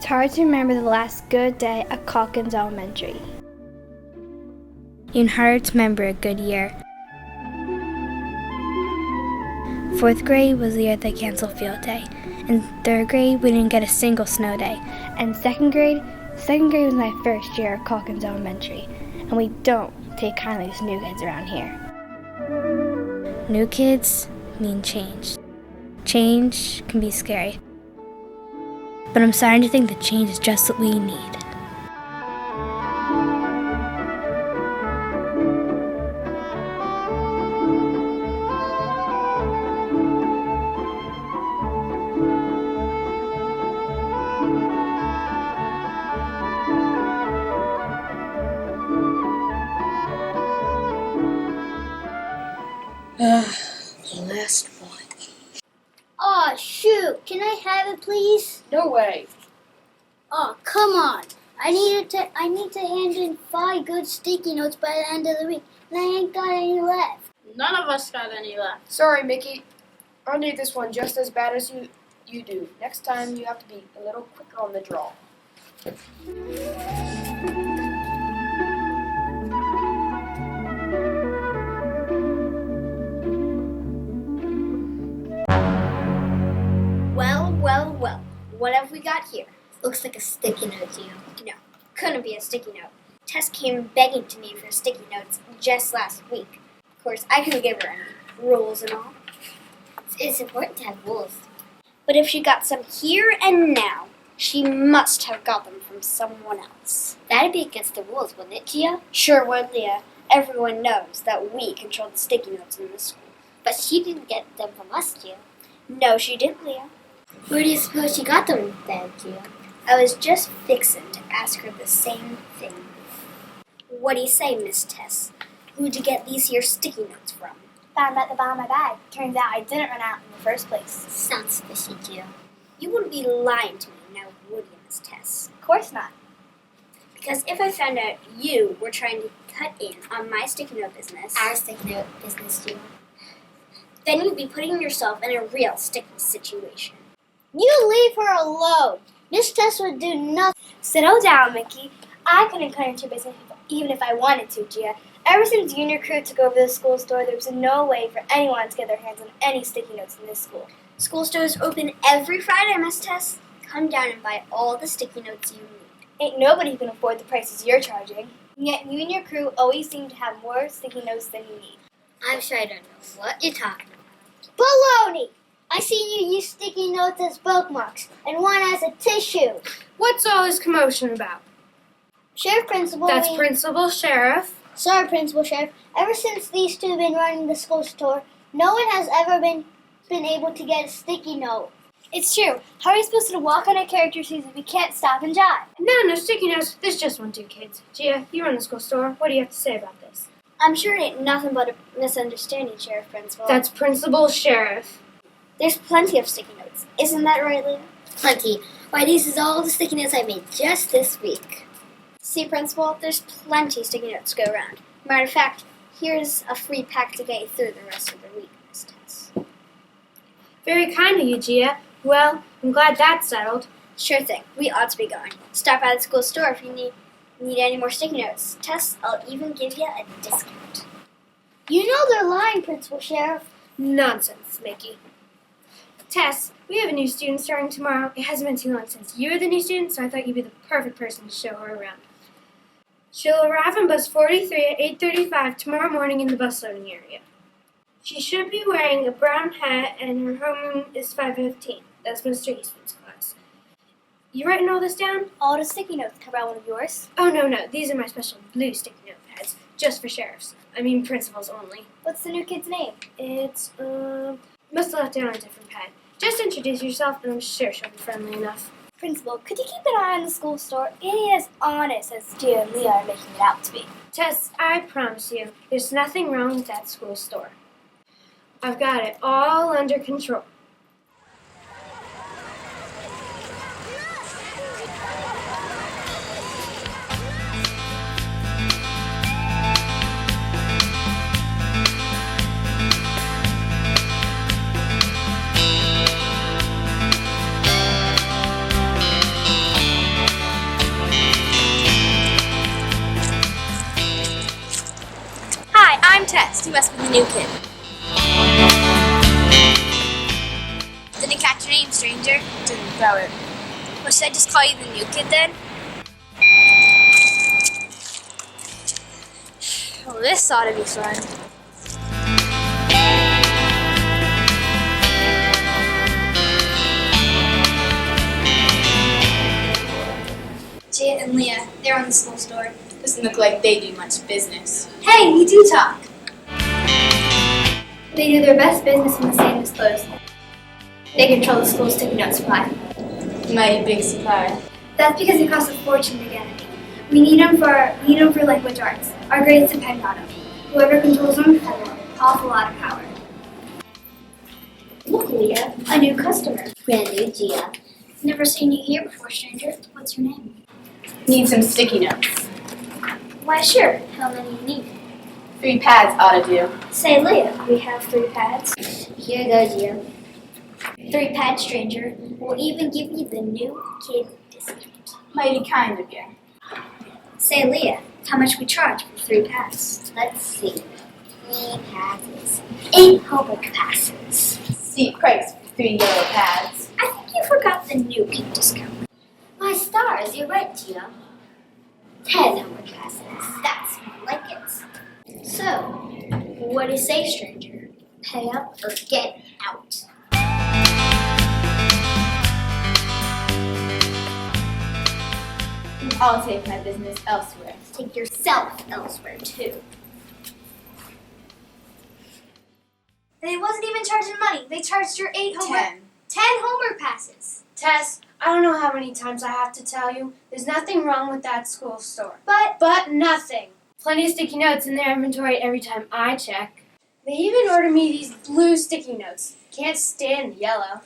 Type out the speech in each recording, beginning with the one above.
It's hard to remember the last good day at Calkins Elementary. Even harder to remember a good year. 4th grade was the year they canceled field day. In 3rd grade, we didn't get a single snow day. And 2nd grade was my first year at Calkins Elementary. And we don't take kindly to new kids around here. New kids mean change. Change can be scary. But I'm starting to think that change is just what we need. The last one. Aw, shoot. Can I have it, please? No way. Oh, come on. I need to hand in 5 good sticky notes by the end of the week, and I ain't got any left. None of us got any left. Sorry, Mickey. I need this one just as bad as you do. Next time you have to be a little quicker on the draw. Well. What have we got here? Looks like a sticky note to you. No, couldn't be a sticky note. Tess came begging to me for sticky notes just last week. Of course, I couldn't give her any rules and all. It's important to have rules. But if she got some here and now, she must have got them from someone else. That'd be against the rules, wouldn't it, Gia? Sure would, Leah. Everyone knows that we control the sticky notes in this school. But she didn't get them from us, Gia. No, she didn't, Leah. Where do you suppose she got them then, Gia? I was just fixing to ask her the same thing. What do you say, Miss Tess? Who'd you get these here sticky notes from? Found at the bottom of my bag. Turns out I didn't run out in the first place. Sounds fishy, Gia. You wouldn't be lying to me now, would you, Miss Tess? Of course not. Because if I found out you were trying to cut in on my sticky note business... Our sticky note business, Gia. Then you'd be putting yourself in a real sticky situation. You leave her alone. Miss Tess would do nothing. Settle down, Mickey. I couldn't cut into your business even if I wanted to, Gia. Ever since you and your crew took over the school store, there was no way for anyone to get their hands on any sticky notes in this school. School stores open every Friday, Miss Tess. Come down and buy all the sticky notes you need. Ain't nobody can afford the prices you're charging. And yet you and your crew always seem to have more sticky notes than you need. I'm sure I don't know what you're talking about. Baloney! I seen you use sticky notes as bookmarks, and one as a tissue. What's all this commotion about? Sheriff Principal... That's Principal Sheriff. Sorry, Principal Sheriff. Ever since these two have been running the school store, no one has ever been able to get a sticky note. It's true. How are we supposed to walk on our character sheets if we can't stop and jive? No sticky notes. There's just 1, 2 kids. Gia, you run the school store. What do you have to say about this? I'm sure it ain't nothing but a misunderstanding, Sheriff Principal. That's Principal Sheriff. There's plenty of sticky notes. Isn't that right, Leah? Plenty. Why, this is all the sticky notes I made just this week. See, Principal, there's plenty of sticky notes to go around. Matter of fact, here's a free pack to get you through the rest of the week, Miss Tess. Very kind of you, Gia. Well, I'm glad that's settled. Sure thing. We ought to be going. Stop by the school store if you need any more sticky notes. Tess, I'll even give you a discount. You know they're lying, Principal Sheriff. Nonsense, Mickey. Tess, we have a new student starting tomorrow. It hasn't been too long since you were the new student, so I thought you'd be the perfect person to show her around. She'll arrive on bus 43 at 8:35 tomorrow morning in the bus loading area. She should be wearing a brown hat, and her homeroom is 5:15. That's Mr. Eastman's class. You writing all this down? All the sticky notes cover out one of yours. Oh, no. These are my special blue sticky note pads, just for sheriffs. I mean principals only. What's the new kid's name? It's, must have left it on a different pad. Just introduce yourself, and I'm sure she'll be friendly enough. Principal, could you keep an eye on the school store? It ain't as honest as Gia and Leah are making it out to be. Tess, I promise you, there's nothing wrong with that school store. I've got it all under control. I'm Tess. You must be the new kid. Didn't catch your name, stranger. Didn't know it. Well, should I just call you the new kid then? Well, this ought to be fun. Gia and Leah, they're on the school store. Doesn't look like they do much business. Hey, we do talk. They do their best business when the sand is closed. They control the school's sticky note supply. Mighty big supply. That's because it costs a fortune to get any. We need them for language arts. Our grades depend on them. Whoever controls them has an awful lot of power. Look, Leah, A new customer. brand new Gia. Never seen you here before, stranger. What's your name? Need some sticky notes. Why, sure. How many you need? 3 pads ought to do. Say, Leah, we have 3 pads. Here you go, Gia. 3 pads, stranger. We'll even give you the new kid discount. Mighty kind of you. Say, Leah, how much we charge for 3 pads? Let's see. 3 pads is 8 homework passes. Steep price for 3 yellow pads. I think you forgot the new kid discount. My stars, you're right, Gia. 10 homework passes. That's more like it. So, what do you say, stranger? Pay up or get out? I'll take my business elsewhere. Take yourself elsewhere, too. They wasn't even charging money. They charged your 10 homework passes. Tess, I don't know how many times I have to tell you, there's nothing wrong with that school store. But Nothing. Plenty of sticky notes in their inventory every time I check. They even order me these blue sticky notes. Can't stand the yellow.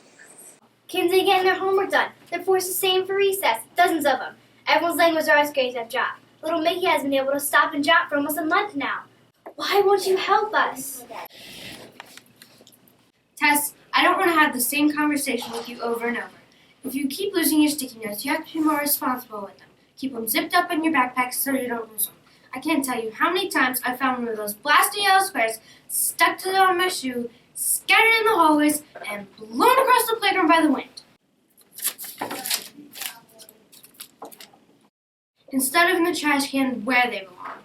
kids ain't getting their homework done. They're forced to stay in for recess. Dozens of them. Everyone's language arts grades have dropped. Little Mickey has been able to stop and drop for almost a month now. Why won't you help us? Tess, I don't want to have the same conversation with you over and over. If you keep losing your sticky notes, you have to be more responsible with them. Keep them zipped up in your backpack so you don't lose them. I can't tell you how many times I found one of those blasted yellow squares stuck to on my shoe, scattered in the hallways, and blown across the playground by the wind. Instead of in the trash can where they belong.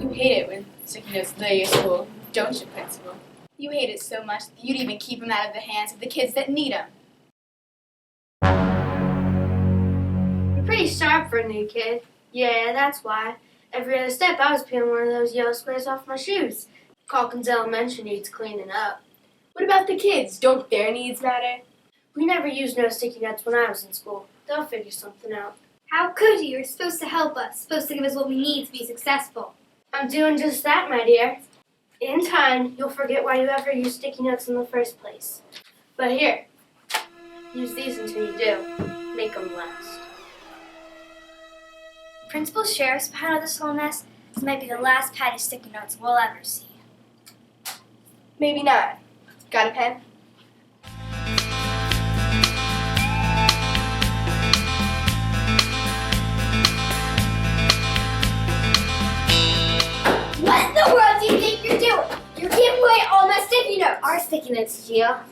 You hate it when sticky notes litter your school, don't you, Principal? You hate it so much that you'd even keep them out of the hands of the kids that need them. You're pretty sharp for a new kid. Yeah, that's why. Every other step I was peeling one of those yellow squares off my shoes. Calkins Elementary needs cleaning up. What about the kids? Don't their needs matter? We never used no sticky notes when I was in school. They'll figure something out. How could you? You're supposed to help us. Supposed to give us what we need to be successful. I'm doing just that, my dear. In time, you'll forget why you ever used sticky notes in the first place. But here, use these until you do. Make them last. Principal Sheriff's behind all this whole mess. This might be the last pad of sticky notes we'll ever see. Maybe not. Got a pen? What in the world do you think you're doing? You're giving away all my sticky notes. Our sticky notes, Gia.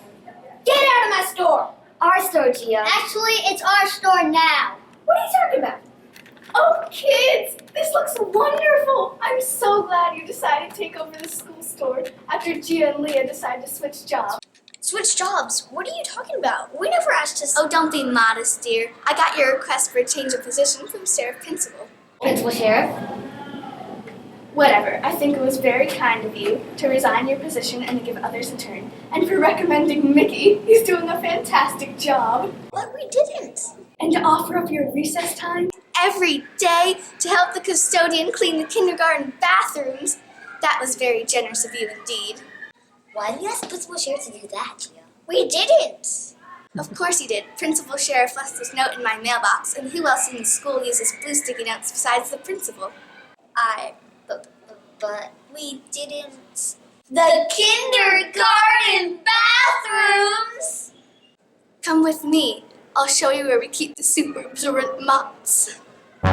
Get out of my store. Our store, Gia. Actually, it's our store now. What are you talking about? Oh, kids, this looks wonderful. I'm so glad you decided to take over the school store after Gia and Leah decided to switch jobs. Switch jobs? What are you talking about? We never asked to... Oh, don't be modest, dear. I got your request for a change of position from Sheriff Principal. Principal Sheriff? Whatever, I think it was very kind of you to resign your position and to give others a turn. And for recommending Mickey, he's doing a fantastic job. But we didn't. And to offer up your recess time. Every day to help the custodian clean the kindergarten bathrooms. That was very generous of you indeed. Why did you ask Principal Sheriff to do that, Gia? We didn't. Of course you did. Principal Sheriff left this note in my mailbox, and who else in the school uses blue sticky notes besides the principal? But we didn't. The kindergarten bathrooms! Come with me. I'll show you where we keep the super absorbent mops. 2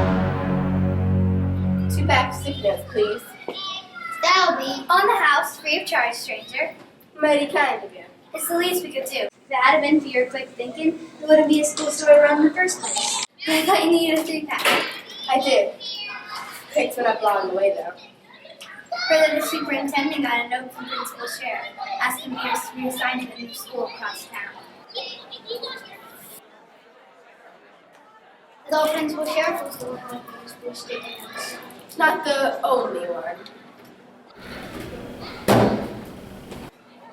packs of sticky notes, please. That'll be on the house, free of charge, stranger. Mighty kind of you. It's the least we could do. If it hadn't been for your quick thinking, it wouldn't be a school store run in the first place. I thought you needed a 3-pack. I did. Picked one up along the way, though. Further, the superintendent got a note from Principal Sheriff asking me to reassign to the new school across town. Though Principal Sheriff was the one who was school sticky notes. Not the only one.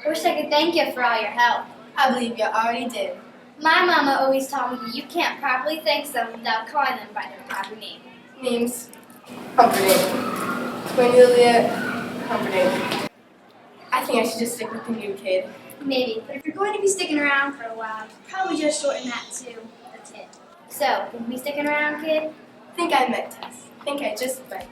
I wish I could thank you for all your help. I believe you already did. My mama always taught me that you can't properly thank someone without calling them by their proper name. Names. Humperdinck. Cornelia Humperdinck. I think I should just stick with the new kid. Maybe, but if you're going to be sticking around for a while, probably just shorten that to a kid. So, you be sticking around, kid? Think I met Tess. Think I just met.